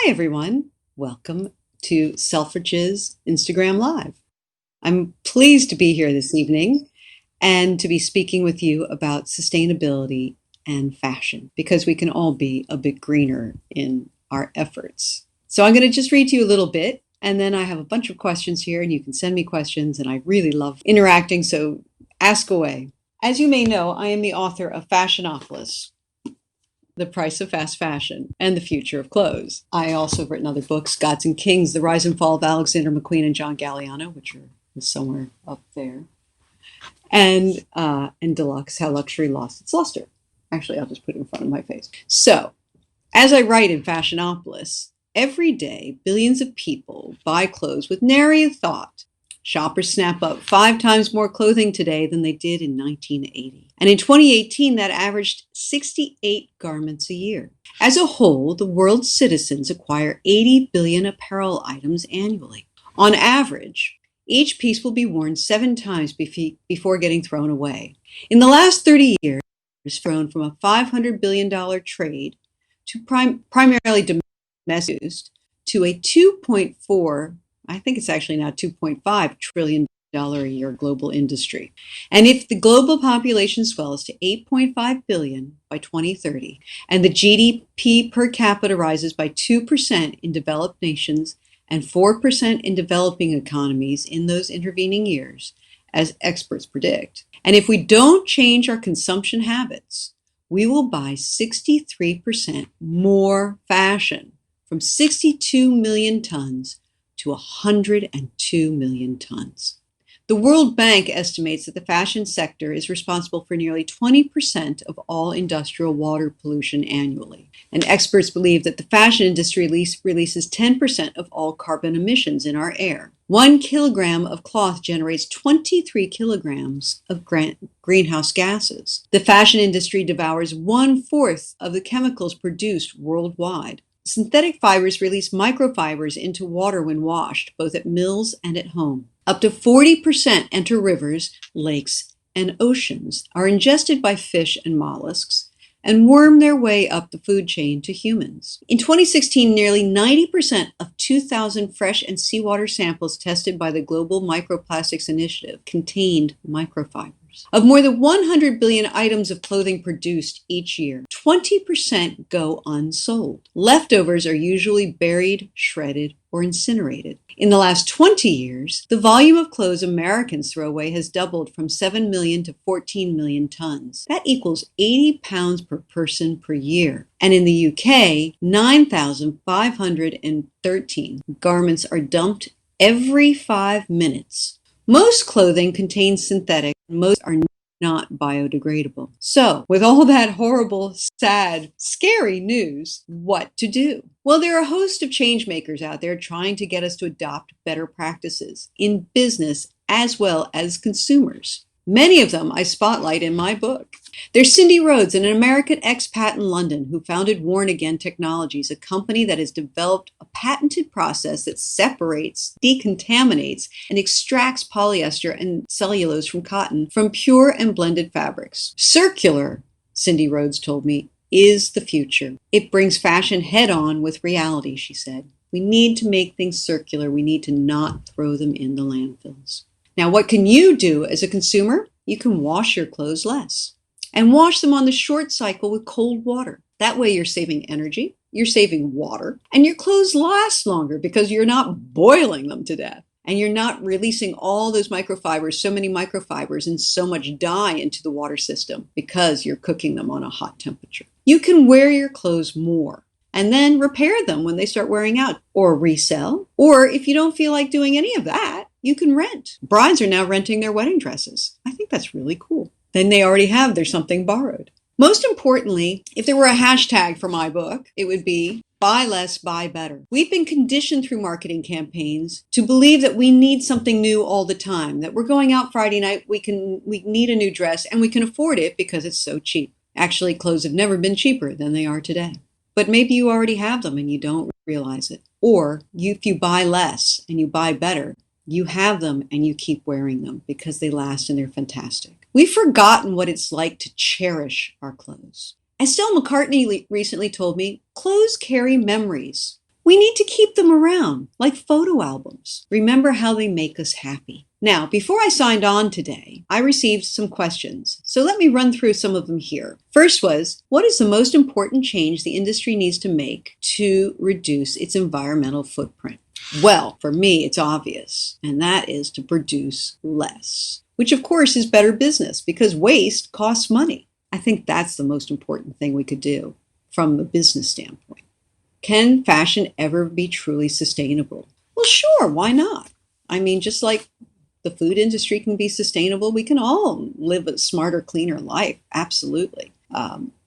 Hi, everyone. Welcome to Selfridge's Instagram Live. I'm pleased to be here this evening and to be speaking with you about sustainability and fashion because we can all be a bit greener in our efforts. So I'm going to just read to you a little bit, and then I have a bunch of questions here, and you can send me questions, and I really love interacting, so ask away. As you may know, I am the author of Fashionopolis, The Price of Fast Fashion, and The Future of Clothes. I also have written other books, Gods and Kings, The Rise and Fall of Alexander McQueen and John Galliano, which are somewhere up there, and Deluxe, How Luxury Lost Its Luster. Actually, I'll just put it in front of my face. So, as I write in Fashionopolis, every day billions of people buy clothes with nary a thought. Shoppers snap up 5 times more clothing today than they did in 1980. And in 2018, that averaged 68 garments a year. As a whole, the world's citizens acquire 80 billion apparel items annually. On average, each piece will be worn 7 times before getting thrown away. In the last 30 years, grown from a $500 billion trade to primarily domestic use to a 2.4, I think it's actually now $2.5 trillion a year global industry. And if the global population swells to 8.5 billion by 2030, and the GDP per capita rises by 2% in developed nations and 4% in developing economies in those intervening years, as experts predict, and if we don't change our consumption habits, we will buy 63% more fashion, from 62 million tons to 102 million tons. The World Bank estimates that the fashion sector is responsible for nearly 20% of all industrial water pollution annually. And experts believe that the fashion industry releases 10% of all carbon emissions in our air. 1 kilogram of cloth generates 23 kilograms of greenhouse gases. The fashion industry devours 1/4 of the chemicals produced worldwide. Synthetic fibers release microfibers into water when washed, both at mills and at home. Up to 40% enter rivers, lakes, and oceans, are ingested by fish and mollusks, and worm their way up the food chain to humans. In 2016, nearly 90% of 2,000 fresh and seawater samples tested by the Global Microplastics Initiative contained microfibers. Of more than 100 billion items of clothing produced each year, 20% go unsold. Leftovers are usually buried, shredded, or incinerated. In the last 20 years, the volume of clothes Americans throw away has doubled from 7 million to 14 million tons. That equals 80 pounds per person per year. And in the UK, 9,513 garments are dumped every 5 minutes. Most clothing contains synthetic, most are not biodegradable. So, with all that horrible, sad, scary news, what to do? Well, there are a host of change makers out there trying to get us to adopt better practices in business as well as consumers. Many of them I spotlight in my book. There's Cindy Rhodes, an American expat in London who founded Worn Again Technologies, a company that has developed a patented process that separates, decontaminates, and extracts polyester and cellulose from cotton from pure and blended fabrics. Circular, Cindy Rhodes told me, is the future. It brings fashion head on with reality, she said. We need to make things circular. We need to not throw them in the landfills. Now, what can you do as a consumer? You can wash your clothes less and wash them on the short cycle with cold water. That way you're saving energy, you're saving water, and your clothes last longer because you're not boiling them to death. And you're not releasing all those microfibers, so many microfibers and so much dye into the water system because you're cooking them on a hot temperature. You can wear your clothes more and then repair them when they start wearing out, or resell. Or if you don't feel like doing any of that, you can rent. Brides are now renting their wedding dresses. I think that's really cool. Then they already have their something borrowed. Most importantly, if there were a hashtag for my book, it would be buy less, buy better. We've been conditioned through marketing campaigns to believe that we need something new all the time, that we're going out Friday night, we need a new dress, and we can afford it because it's so cheap. Actually, clothes have never been cheaper than they are today. But maybe you already have them and you don't realize it. Or if you buy less and you buy better, you have them and you keep wearing them because they last and they're fantastic. We've forgotten what it's like to cherish our clothes. As Stella McCartney recently told me, clothes carry memories. We need to keep them around, like photo albums. Remember how they make us happy. Now, before I signed on today, I received some questions. So let me run through some of them here. First was, what is the most important change the industry needs to make to reduce its environmental footprint? Well, for me, it's obvious, and that is to produce less, which of course is better business because waste costs money. I think that's the most important thing we could do from the business standpoint. Can fashion ever be truly sustainable? Well, sure, why not? I mean, just like the food industry can be sustainable, we can all live a smarter, cleaner life. Absolutely.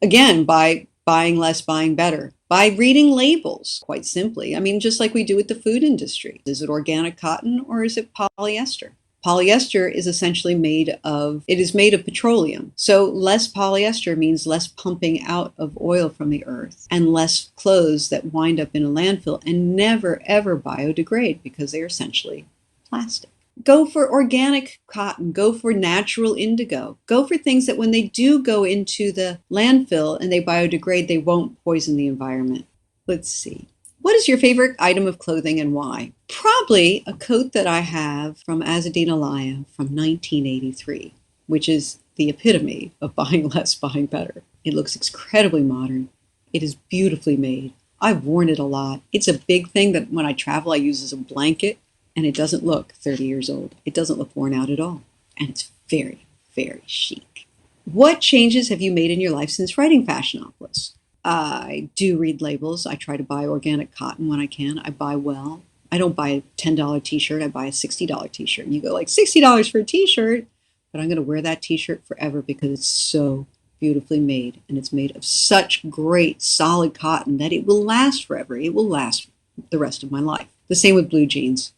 Again, by buying less, buying better, by reading labels, quite simply. I mean, just like we do with the food industry. Is it organic cotton or is it polyester? Polyester is essentially made of petroleum. So less polyester means less pumping out of oil from the earth and less clothes that wind up in a landfill and never, ever biodegrade because they're essentially plastic. Go for organic cotton. Go for natural indigo. Go for things that when they do go into the landfill and they biodegrade, they won't poison the environment. Let's see. What is your favorite item of clothing and why? Probably a coat that I have from Azzedine Alaïa from 1983, which is the epitome of buying less, buying better. It looks incredibly modern. It is beautifully made. I've worn it a lot. It's a big thing that when I travel, I use as a blanket, and it doesn't look 30 years old. It doesn't look worn out at all. And it's very, very chic. What changes have you made in your life since writing Fashionopolis? I do read labels. I try to buy organic cotton when I can. I buy well. I don't buy a $10 t-shirt. I buy a $60 t-shirt. And you go like, $60 for a t-shirt? But I'm going to wear that t-shirt forever because it's so beautifully made. And it's made of such great, solid cotton that it will last forever. It will last the rest of my life. The same with blue jeans.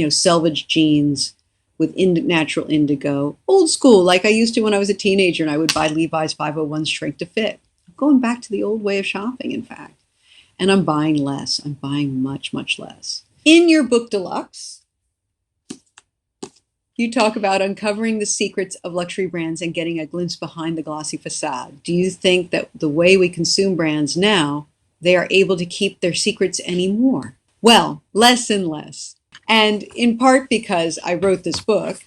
Selvage jeans with natural indigo. Old school, like I used to when I was a teenager and I would buy Levi's 501s shrink to fit. Going back to the old way of shopping, in fact. And I'm buying less. I'm buying much, much less. In your book deluxe, you talk about uncovering the secrets of luxury brands and getting a glimpse behind the glossy facade. Do you think that the way we consume brands now, they are able to keep their secrets anymore? Well, less and less. And in part because I wrote this book,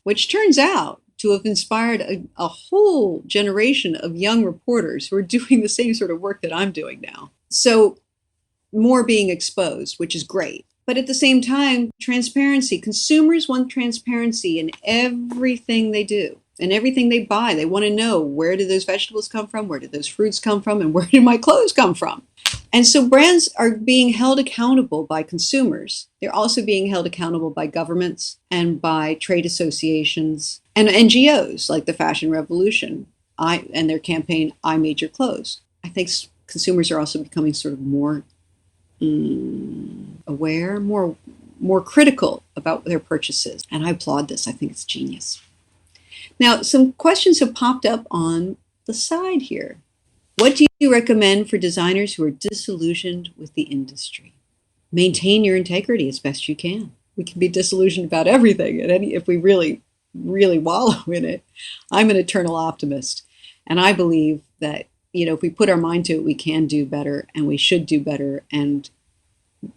which turns out to have inspired a whole generation of young reporters who are doing the same sort of work that I'm doing now. So more being exposed, which is great. But at the same time, transparency. Consumers want transparency in everything they do and everything they buy. They want to know, where did those vegetables come from? Where did those fruits come from? And where did my clothes come from? And so brands are being held accountable by consumers. They're also being held accountable by governments and by trade associations and NGOs like the Fashion Revolution and their campaign, I Made Your Clothes. I think consumers are also becoming sort of more aware, more critical about their purchases. And I applaud this. I think it's genius. Now, some questions have popped up on the side here. What do you recommend for designers who are disillusioned with the industry? Maintain your integrity as best you can. We can be disillusioned about everything, and if we really, really wallow in it. I'm an eternal optimist, and I believe that if we put our mind to it, we can do better, and we should do better, and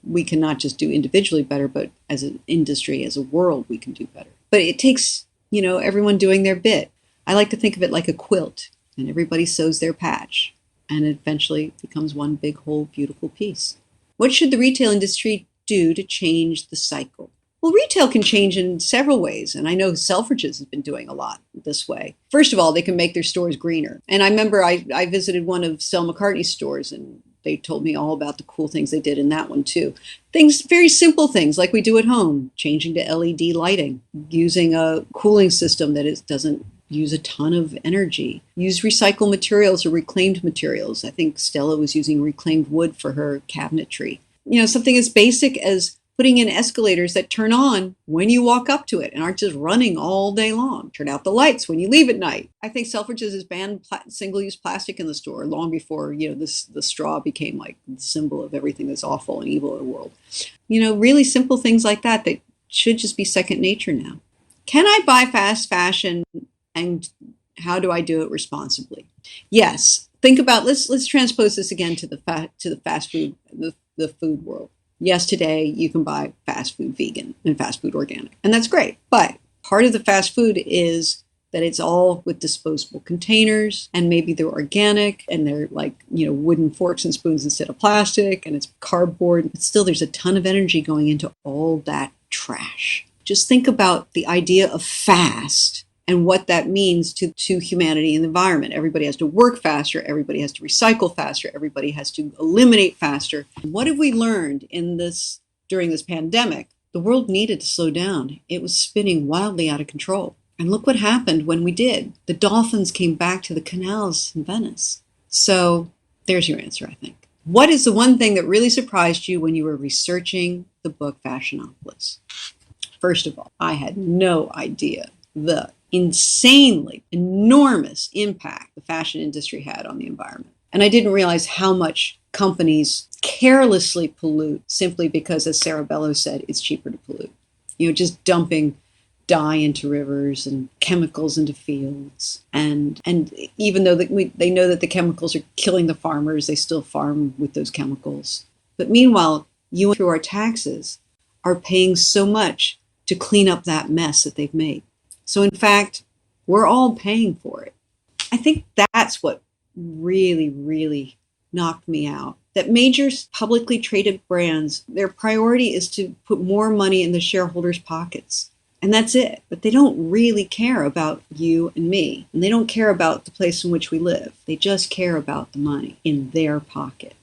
we can not just do individually better, but as an industry, as a world, we can do better. But it takes everyone doing their bit. I like to think of it like a quilt. And everybody sews their patch, and it eventually becomes one big whole beautiful piece. What should the retail industry do to change the cycle? Well, retail can change in several ways, and I know Selfridges has been doing a lot this way. First of all, they can make their stores greener. And I remember I visited one of Stella McCartney's stores, and they told me all about the cool things they did in that one too. Things, very simple things like we do at home, changing to LED lighting, using a cooling system that doesn't use a ton of energy, use recycled materials or reclaimed materials. I think Stella was using reclaimed wood for her cabinetry. Something as basic as putting in escalators that turn on when you walk up to it and aren't just running all day long. Turn out the lights when you leave at night. I think Selfridges has banned single-use plastic in the store long before, the straw became like the symbol of everything that's awful and evil in the world. Really simple things like that should just be second nature now. Can I buy fast fashion? And how do I do it responsibly? Yes. Think about let's transpose this again to the fast food, the the food world. Yes, today you can buy fast food vegan and fast food organic, and that's great. But part of the fast food is that it's all with disposable containers, and maybe they're organic and they're like, wooden forks and spoons instead of plastic, and it's cardboard. But still, there's a ton of energy going into all that trash. Just think about the idea of fast and what that means to humanity and the environment. Everybody has to work faster. Everybody has to recycle faster. Everybody has to eliminate faster. What have we learned during this pandemic? The world needed to slow down. It was spinning wildly out of control. And look what happened when we did. The dolphins came back to the canals in Venice. So there's your answer, I think. What is the one thing that really surprised you when you were researching the book Fashionopolis? First of all, I had no idea the insanely enormous impact the fashion industry had on the environment. And I didn't realize how much companies carelessly pollute simply because, as Sarah Bellows said, it's cheaper to pollute. Just dumping dye into rivers and chemicals into fields. And even though they know that the chemicals are killing the farmers, they still farm with those chemicals. But meanwhile, you, through our taxes, are paying so much to clean up that mess that they've made. So in fact, we're all paying for it. I think that's what really, really knocked me out. That major publicly traded brands, their priority is to put more money in the shareholders' pockets. And that's it. But they don't really care about you and me. And they don't care about the place in which we live. They just care about the money in their pocket.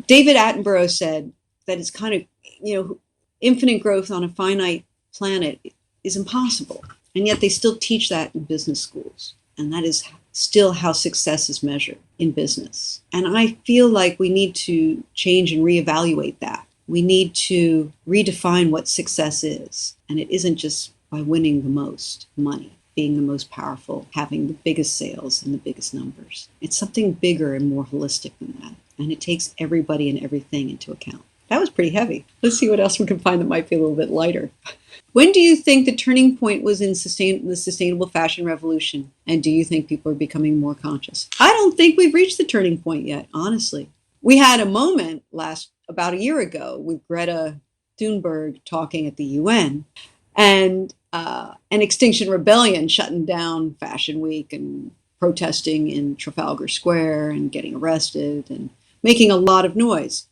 David Attenborough said that it's kind of, infinite growth on a finite planet is impossible. And yet they still teach that in business schools. And that is still how success is measured in business. And I feel like we need to change and reevaluate that. We need to redefine what success is. And it isn't just by winning the most money, being the most powerful, having the biggest sales and the biggest numbers. It's something bigger and more holistic than that. And it takes everybody and everything into account. That was pretty heavy. Let's see what else we can find that might be a little bit lighter. When do you think the turning point was in the sustainable fashion revolution? And do you think people are becoming more conscious? I don't think we've reached the turning point yet, honestly. We had a moment about a year ago with Greta Thunberg talking at the UN and an Extinction Rebellion shutting down Fashion Week and protesting in Trafalgar Square and getting arrested and making a lot of noise.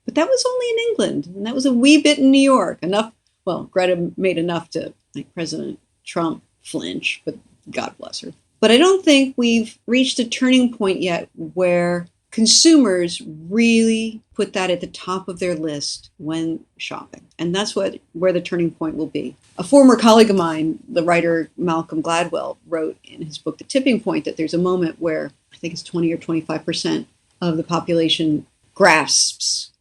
But that was only in England, and that was a wee bit in New York. Greta made enough to make President Trump flinch, but God bless her. But I don't think we've reached a turning point yet where consumers really put that at the top of their list when shopping. And that's where the turning point will be. A former colleague of mine, the writer Malcolm Gladwell, wrote in his book, The Tipping Point, that there's a moment where I think it's 20 or 25% of the population grasps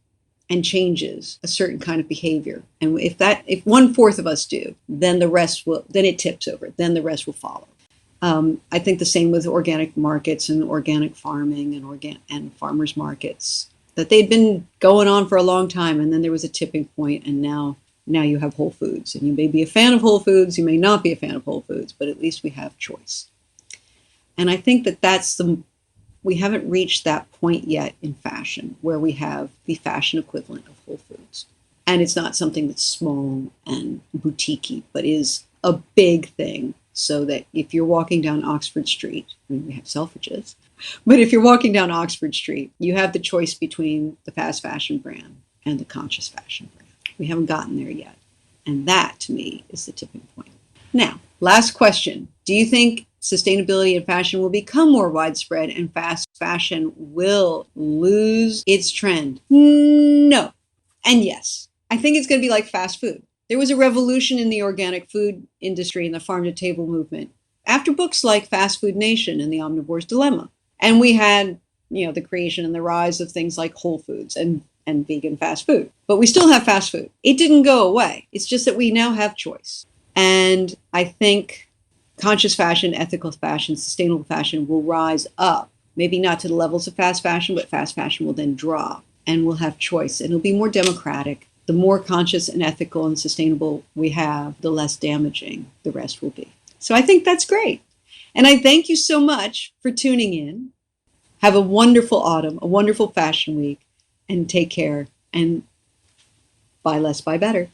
and changes a certain kind of behavior. And if 1/4 of us do, then it tips over. Then the rest will follow. I think the same with organic markets and organic farming and farmers markets, that they'd been going on for a long time, and then there was a tipping point, and now you have Whole Foods. And you may be a fan of Whole Foods, you may not be a fan of Whole Foods, but at least we have choice. And I think we haven't reached that point yet in fashion where we have the fashion equivalent of Whole Foods. And it's not something that's small and boutique-y, but is a big thing. So that if you're walking down Oxford Street, we have Selfridges, but if you're walking down Oxford Street, you have the choice between the fast fashion brand and the conscious fashion brand. We haven't gotten there yet. And that, to me, is the tipping point. Now, last question. Do you think sustainability in fashion will become more widespread and fast fashion will lose its trend? No. And yes. I think it's going to be like fast food. There was a revolution in the organic food industry and the farm-to-table movement after books like Fast Food Nation and The Omnivore's Dilemma. And we had, the creation and the rise of things like Whole Foods and vegan fast food. But we still have fast food. It didn't go away. It's just that we now have choice. And I think conscious fashion, ethical fashion, sustainable fashion will rise up. Maybe not to the levels of fast fashion, but fast fashion will then drop. And we'll have choice. And it'll be more democratic. The more conscious and ethical and sustainable we have, the less damaging the rest will be. So I think that's great. And I thank you so much for tuning in. Have a wonderful autumn, a wonderful fashion week, and take care and buy less, buy better.